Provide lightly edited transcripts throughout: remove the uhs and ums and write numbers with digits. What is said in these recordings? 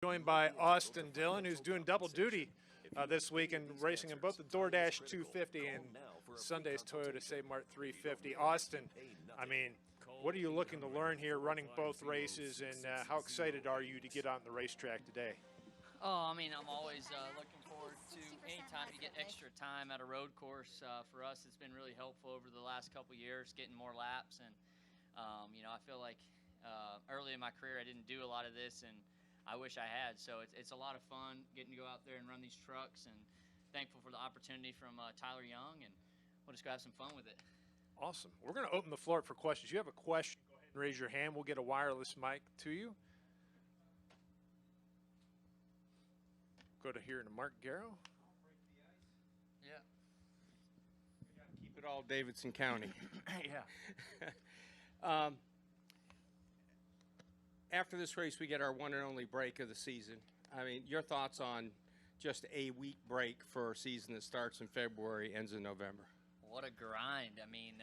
Joined by Austin Dillon, who's doing double duty this week and racing in both the DoorDash 250 and Sunday's Toyota Save Mart 350. Austin, I mean, what are you looking to learn here running both races, and how excited are you to get on the racetrack today? Oh, I mean, I'm always looking forward to any time you get extra time at a road course. For us, it's been really helpful over the last couple years, getting more laps. And, you know, I feel like early in my career I didn't do a lot of this, and I wish I had. So it's a lot of fun getting to go out there and run these trucks, and thankful for the opportunity from Tyler Young, and we'll just go have some fun with it. Awesome. We're going to open the floor for questions. If you have a question, go ahead and raise your hand. We'll get a wireless mic to you. Go to here to Mark Garrow. Yeah. We got to keep it all Davidson County. Yeah. After this race, we get our one and only break of the season. I mean, your thoughts on just a week break for a season that starts in February, ends in November? What a grind. I mean,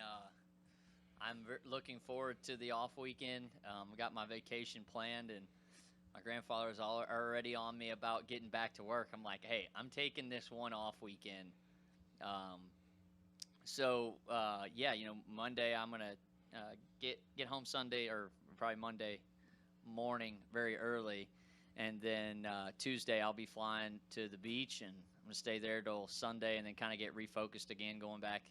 I'm looking forward to the off weekend. I got my vacation planned, and my grandfather was already on me about getting back to work. I'm like, hey, I'm taking this one off weekend. Yeah, you know, Monday I'm going to get home Sunday, or probably Monday morning very early. And then Tuesday I'll be flying to the beach, and I'm going to stay there till Sunday and then kind of get refocused again going back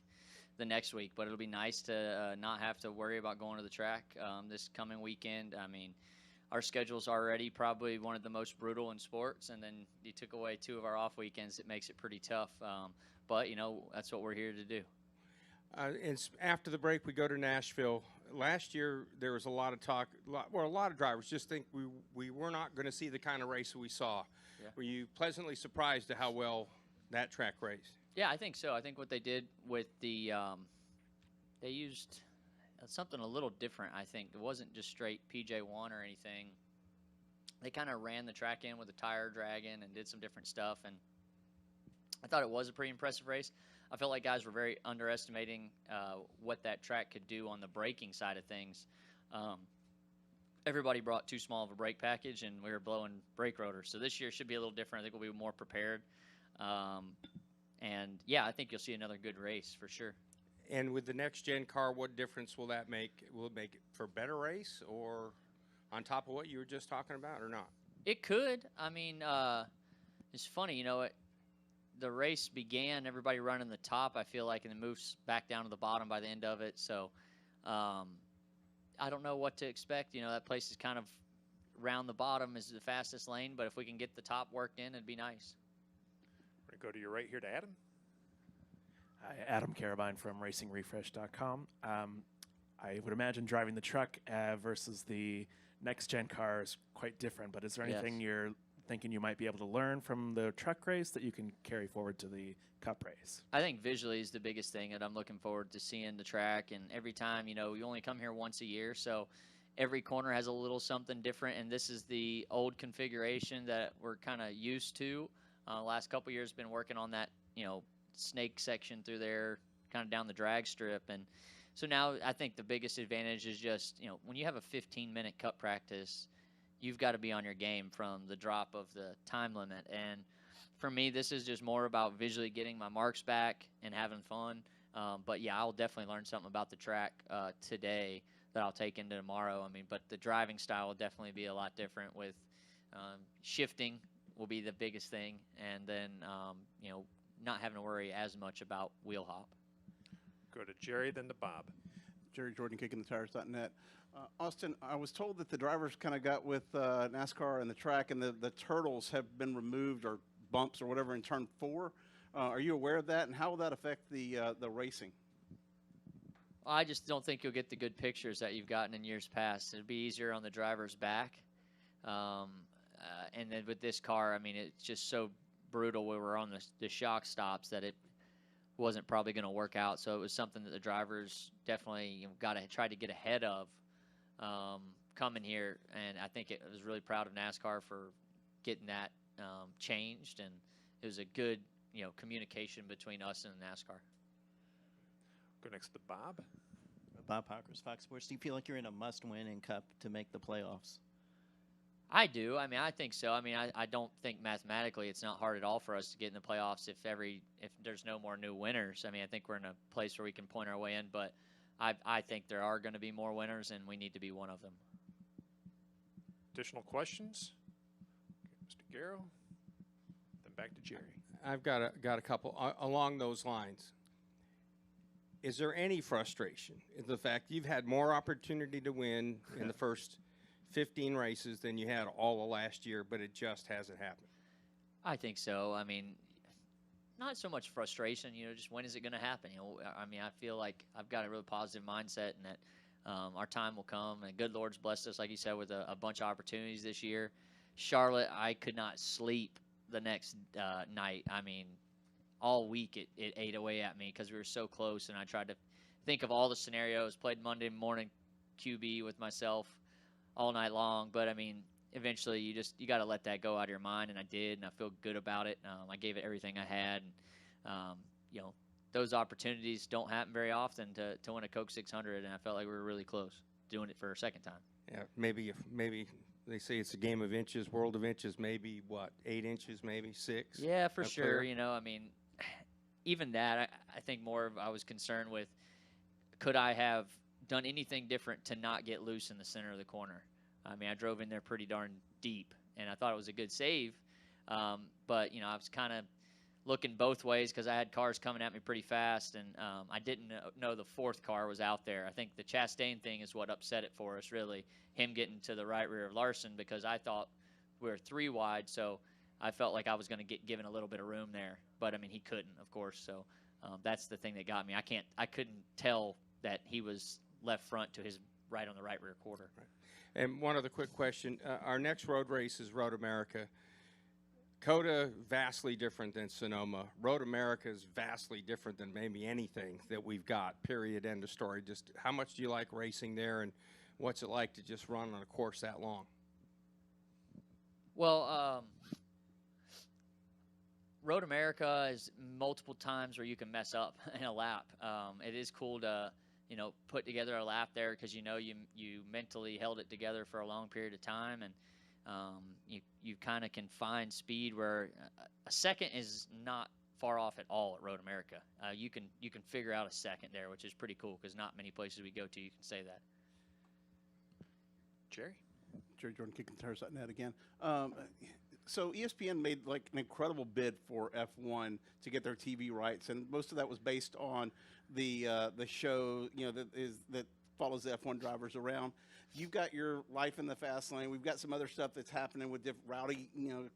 the next week. But it'll be nice to not have to worry about going to the track this coming weekend. I mean, our schedule's already probably one of the most brutal in sports, and then you took away 2 of our off weekends. It makes it pretty tough. But, you know, that's what we're here to do. And after the break, we go to Nashville. Last year, there was a lot of talk. A lot of drivers just think we were not going to see the kind of race that we saw. Yeah. Were you pleasantly surprised at how well that track raced? Yeah, I think so. I think what they did with the they used something a little different. I think it wasn't just straight PJ1 or anything. They kind of ran the track in with a tire dragging and did some different stuff, and I thought it was a pretty impressive race. I felt like guys were very underestimating what that track could do on the braking side of things. Everybody brought too small of a brake package, and we were blowing brake rotors. So this year should be a little different. I think we'll be more prepared. And, yeah, I think you'll see another good race for sure. And with the next-gen car, what difference will that make? Will it make it for a better race, or on top of what you were just talking about, or not? It could. I mean, it's funny, you know, the race began, everybody running the top, I feel like, and then moves back down to the bottom by the end of it. So I don't know what to expect. You know, that place is kind of round the bottom is the fastest lane, but if we can get the top worked in, it'd be nice. We're going to go to your right here to Adam. Hi, Adam Carabine from RacingRefresh.com. I would imagine driving the truck versus the next-gen car is quite different, but is there anything you're thinking you might be able to learn from the truck race that you can carry forward to the Cup race? I think visually is the biggest thing that I'm looking forward to seeing the track. And every time, you know, you only come here once a year, so every corner has a little something different. And this is the old configuration that we're kind of used to. Last couple years been working on that, you know, snake section through there, kind of down the drag strip. And so now I think the biggest advantage is just, you know, when you have a 15-minute Cup practice, you've got to be on your game from the drop of the time limit. And for me, this is just more about visually getting my marks back and having fun. But, yeah, I'll definitely learn something about the track today that I'll take into tomorrow. I mean, but the driving style will definitely be a lot different with shifting will be the biggest thing. And then, you know, not having to worry as much about wheel hop. Go to Jerry, then to Bob. Jerry Jordan, KickingTheTires.net. Austin, I was told that the drivers kind of got with NASCAR and the track, and the turtles have been removed, or bumps or whatever, in turn 4. Are you aware of that, and how will that affect the racing? I just don't think you'll get the good pictures that you've gotten in years past. It'll be easier on the driver's back. And then with this car, I mean, it's just so brutal where we're on the shock stops that it wasn't probably going to work out. So it was something that the drivers definitely got to try to get ahead of coming here. And I think it was really proud of NASCAR for getting that changed. And it was a good, you know, communication between us and NASCAR. Go next to Bob. Bob Hawkers, Fox Sports. Do you feel like you're in a must-win in Cup to make the playoffs? I do. I mean, I think so. I mean, I don't think mathematically it's not hard at all for us to get in the playoffs if there's no more new winners. I mean, I think we're in a place where we can point our way in, but I think there are going to be more winners, and we need to be one of them. Additional questions? Mr. Garrow, then back to Jerry. I've got a couple along those lines. Is there any frustration in the fact you've had more opportunity to win in the first 15 races than you had all of last year, but it just hasn't happened? I think so. I mean, not so much frustration, just when is it going to happen? I mean, I feel like I've got a really positive mindset, and that our time will come. And good Lord's blessed us, like you said, with a bunch of opportunities this year. Charlotte, I could not sleep the next night. I mean, all week it ate away at me because we were so close, and I tried to think of all the scenarios, played Monday morning QB with myself all night long. But I mean, eventually you got to let that go out of your mind, and I did, and I feel good about it. I gave it everything I had, and those opportunities don't happen very often to win a Coke 600, and I felt like we were really close doing it for a second time. Yeah, maybe they say it's a game of inches, world of inches. Maybe 8 inches, maybe 6. Yeah, for sure. Clear. I mean, even that, I think I was concerned with, could I have done anything different to not get loose in the center of the corner? I mean, I drove in there pretty darn deep, and I thought it was a good save. But, I was kind of looking both ways because I had cars coming at me pretty fast, and I didn't know the fourth car was out there. I think the Chastain thing is what upset it for us, really, him getting to the right rear of Larson, because I thought we were 3 wide, so I felt like I was going to get given a little bit of room there. But, I mean, he couldn't, of course, so that's the thing that got me. I couldn't tell that he was left front to his right on the right rear quarter. Right. And one other quick question. Our next road race is Road America. COTA, vastly different than Sonoma. Road America is vastly different than maybe anything that we've got, period, end of story. Just how much do you like racing there, and what's it like to just run on a course that long? Well, Road America is multiple times where you can mess up in a lap. It is cool to put together a lap there because you mentally held it together for a long period of time, and you kind of can find speed where a second is not far off at all at Road America. You can figure out a second there, which is pretty cool because not many places we go to you can say that. Jerry Jordan, KickingTires.net again. So ESPN made like an incredible bid for F1 to get their TV rights, and most of that was based on the show that follows the F1 drivers around. You've got your life in the fast lane. We've got some other stuff that's happening with Rowdy,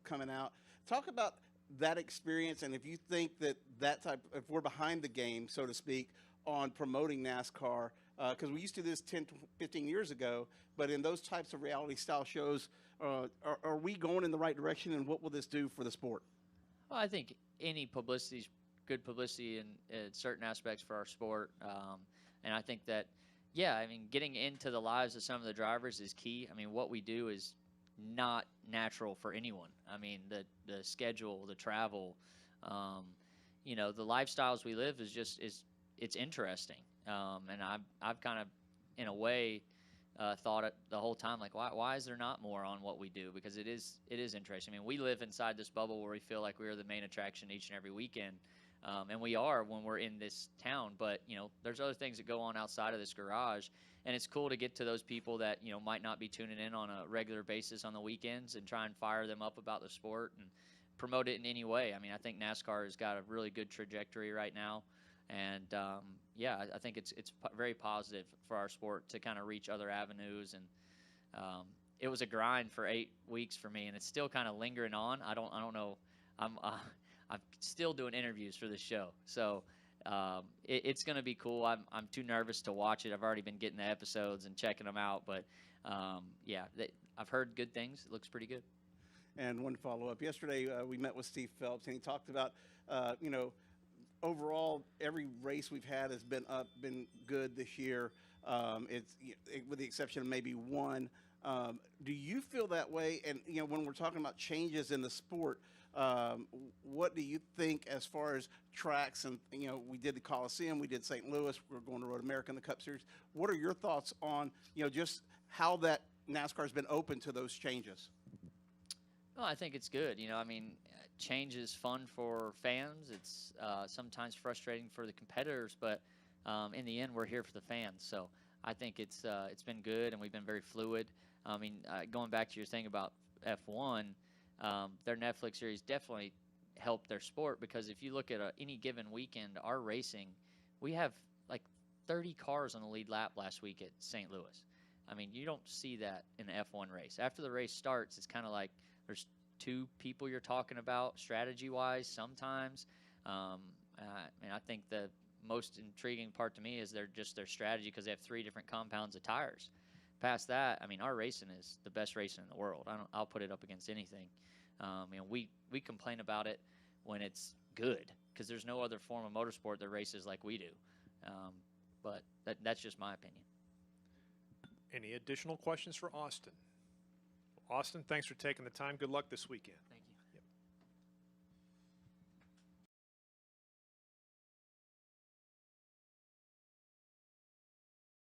coming out. Talk about that experience, and if you think if we're behind the game, so to speak, on promoting NASCAR, because we used to do this 10, 15 years ago, but in those types of reality-style shows, are we going in the right direction, and what will this do for the sport? Well, I think any publicity is good publicity in certain aspects for our sport, and I think that, getting into the lives of some of the drivers is key. I mean, what we do is not natural for anyone. I mean, the schedule, the travel, the lifestyles we live it's interesting. And I've kind of, in a way, thought it the whole time, like, why is there not more on what we do? Because it is interesting. I mean, we live inside this bubble where we feel like we're the main attraction each and every weekend. And we are when we're in this town, but there's other things that go on outside of this garage, and it's cool to get to those people that might not be tuning in on a regular basis on the weekends and try and fire them up about the sport and promote it in any way. I mean, I think NASCAR has got a really good trajectory right now, and I think it's very positive for our sport to kind of reach other avenues. And it was a grind for 8 weeks for me, and it's still kind of lingering on. I don't know. I'm still doing interviews for this show, so it's going to be cool. I'm too nervous to watch it. I've already been getting the episodes and checking them out, but I've heard good things. It looks pretty good. And one follow-up. Yesterday, we met with Steve Phelps, and he talked about, overall, every race we've had has been good this year. With the exception of maybe one. Do you feel that way? And when we're talking about changes in the sport, what do you think as far as tracks? And we did the Coliseum, we did St. Louis, we're going to Road America in the Cup Series. What are your thoughts on just how that NASCAR has been open to those changes? Well, I think it's good. You know, I mean, change is fun for fans. It's sometimes frustrating for the competitors, but in the end, we're here for the fans. So I think it's been good, and we've been very fluid. I mean, going back to your thing about F1, their Netflix series definitely helped their sport, because if you look at any given weekend, our racing, we have like 30 cars on the lead lap last week at St. Louis. I mean, you don't see that in an F1 race. After the race starts, it's kind of like there's two people you're talking about strategy-wise sometimes. And I think the most intriguing part to me is their strategy, because they have 3 different compounds of tires. Past that, I mean, our racing is the best racing in the world. I'll put it up against anything. You know, we complain about it when it's good, because there's no other form of motorsport that races like we do. But that's just my opinion. Any additional questions for Austin? Austin, thanks for taking the time. Good luck this weekend. Thank you.